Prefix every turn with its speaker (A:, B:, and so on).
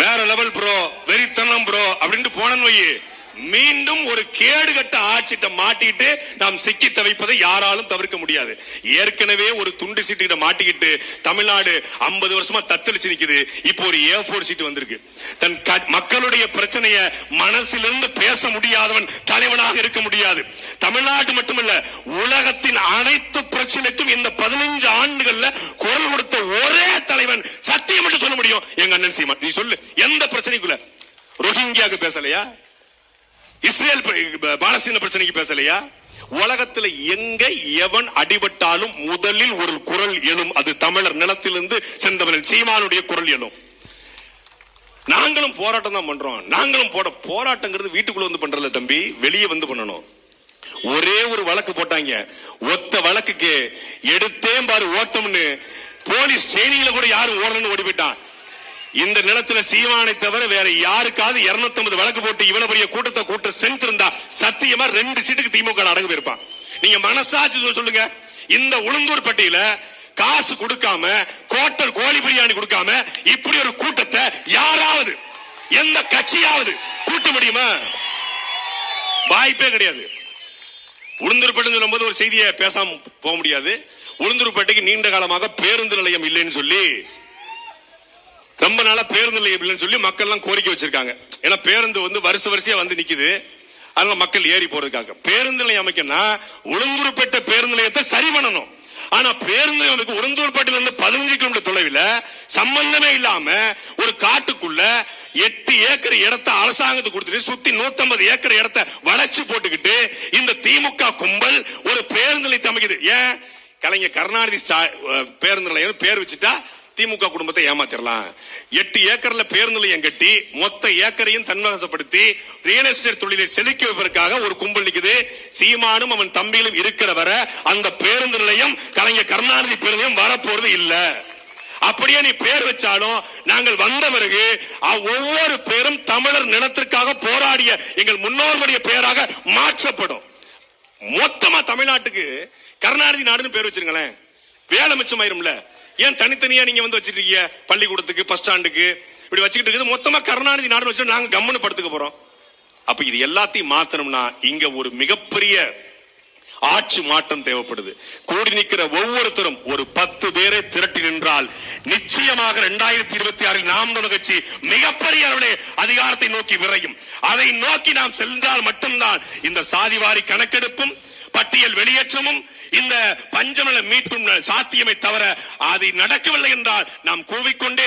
A: வேற level bro, வெறித்தனம் bro அப்படின்னு போனன்னு வை, மீண்டும் ஒரு கேடுகட்ட ஆட்சிட்ட மாட்டிட்டு நாம் சிக்கி தவிப்பதை யாராலும் தவிர்க்க முடியாது. ஏற்கனவே ஒரு துண்டு சீட்டு மாட்டிக்கிட்டு தமிழ்நாடு 50 வருஷமா தத்தளிச்சு நிக்குது. இப்போ ஒரு A4 சீட்டு வந்திருக்கு. தன் மக்களுடைய பிரச்சனையை மனசிலிருந்து பேச முடியாதவன் தலைவனாக இருக்க முடியாது. தமிழ்நாடு மட்டுமல்ல, உலகத்தின் அனைத்து பிரச்சனைக்கும் இந்த 15 ஆண்டுகள்ல குரல் கொடுத்த ஒரே தலைவன் சத்தியம் என்று சொல்ல முடியும் எங்க அண்ணன் சீமான். நீ சொல்லு, எந்த பிரச்சனைக்குள்ள? ரோஹிங்கியாவுக்கு பேசலையா? இஸ்ரேல் பாலஸ்தீன பிரச்சனைக்கு பேசலையா? உலகத்தில் எங்க எவன் அடிபட்டாலும் முதலில் ஒரு குரல் எழும். அது தமிழர் நிலத்திலிருந்து சென்றவர்கள் சீமானுடைய குரல் எழும். நாங்களும் போராட்டம் தான் பண்றோம். நாங்களும் போராட்டங்கிறது வீட்டுக்குள்ள வந்து பண்றல தம்பி, வெளியே வந்து பண்ணணும். ஒரே ஒரு வழக்கு போட்டாங்க. ஒத்த வழக்குக்கு எடுத்தேன் பாரு ஓட்டம்னு போலீஸ் ட்ரெயினிங்ல கூட யாரும் ஓடணும்னு ஓடி போயிட்டான். இந்த நிலத்துல சீமானை தவிர வேற யாருக்காவது 250 வழக்கு போட்டு இவ்வளவு பெரிய கூட்டத்தை கூட்ட ஸ்ட்ரென்த் இருந்தா சத்தியமா 2 சீட்டுக்கு திமுக அடங்கு போயிருப்பான். நீங்க மனசாட்சி சொல்லுங்க, இந்த உளுந்தூர் பட்டியல காசு கொடுக்காம கோட்டர் கோழி பிரியாணி கொடுக்காம இப்படி ஒரு கூட்டத்தை யாராவது எந்த கட்சியாவது கூட்ட முடியுமா? வாய்ப்பே கிடையாது. உளுந்தூர்பேட்டை சொல்லும்போது ஒரு செய்தியை பேசாம போக முடியாது. உளுந்தூர்பேட்டைக்கு நீண்ட காலமாக பேருந்து நிலையம் இல்லைன்னு சொல்லி, ரொம்ப நாளா பேருந்து நிலையம் இல்லைன்னு சொல்லி மக்கள் எல்லாம் கோரிக்கை வச்சிருக்காங்க. ஏன்னா பேருந்து வந்து வரிசையா வந்து நிக்குது, அதனால மக்கள் ஏறி போறதுக்காக பேருந்து நிலையம் அமைக்கணும். உளுந்தூர்பேட்டை பேருந்து நிலையத்தை சரி பண்ணணும். ஆனா பேருந்து நிலையம் உளுந்தூர்பேட்டையில இருந்து 15 கிலோமீட்டர் தொலைவில் சம்பந்தமே இல்லாம ஒரு காட்டுக்குள்ள 8 ஏக்கர் இடத்தை அரசாங்கத்துக்கு கொடுத்துட்டு சுத்தி 150 ஏக்கர் இடத்தை வளைச்சு போட்டுக்கிட்டு இந்த திமுக கும்பல் ஒரு பேருந்து நிலையத்தை அமைக்குது. ஏன்? கலைஞர் கருணாநிதி பேருந்து நிலையம் பேர் வச்சுட்டா திமுக குடும்பத்தை ஏமாத்திரலாம். 8 ஏக்கர்ல பேருந்து நிலையம் கட்டி மொத்த ஏக்கரையும் தன்வசப்படுத்தி ரியல் எஸ்டேட் தொழிலை செழிக்க வைப்பதற்காக ஒரு கும்பல் நிக்குது. சீமானும் அவன் தம்பியிலும் இருக்கிற வர அந்த பேருந்து நிலையம் கலைஞர் கருணாநிதி பேருந்து நிலையம் வரப்போறது இல்ல. அப்படியே நீ பேர் வச்சாலும் நாங்கள் வந்த பிறகு ஒவ்வொரு பேரும் தமிழர் நிலத்திற்காக போராடிய எங்கள் முன்னோர்களுடைய பெயராக மாற்றப்படும். மொத்தமா தமிழ்நாட்டுக்கு கருணாநிதி நாடுன்னு பேர் வச்சிருங்களேன், வேலை மிச்சமாயிரும்ல. ஏன் தனித்தனியா நீங்க வந்து வச்சிருக்கீங்க? பள்ளிக்கூடத்துக்கு, பஸ் ஸ்டாண்டுக்கு இப்படி வச்சுக்கிட்டு இருக்குது. மொத்தமா கருணாநிதி நாடு வச்சு நாங்க கம்முன்னு படுத்துக்க போறோம். அப்ப இது எல்லாத்தையும் மாத்தணும்னா இங்க ஒரு மிகப்பெரிய ஆட்சி மாற்றம் தேவைப்படுது. கூடி நிற்கிற ஒவ்வொருத்தரும் ஒரு 10 பேரை திரட்டி நின்றால் நிச்சயமாக 2026 நாம் தமிழர் கட்சி மிகப்பெரிய அளவிலே அதிகாரத்தை நோக்கி விரையும். அதை நோக்கி நாம் சென்றால் மட்டும்தான் இந்த சாதிவாரி கணக்கெடுப்பும் பட்டியல் வெளியேற்றமும் இந்த பஞ்சமல மீட்பும் சாத்தியமை தவிர அது நடக்கவில்லை என்றால் நாம் கூவிக்கொண்டே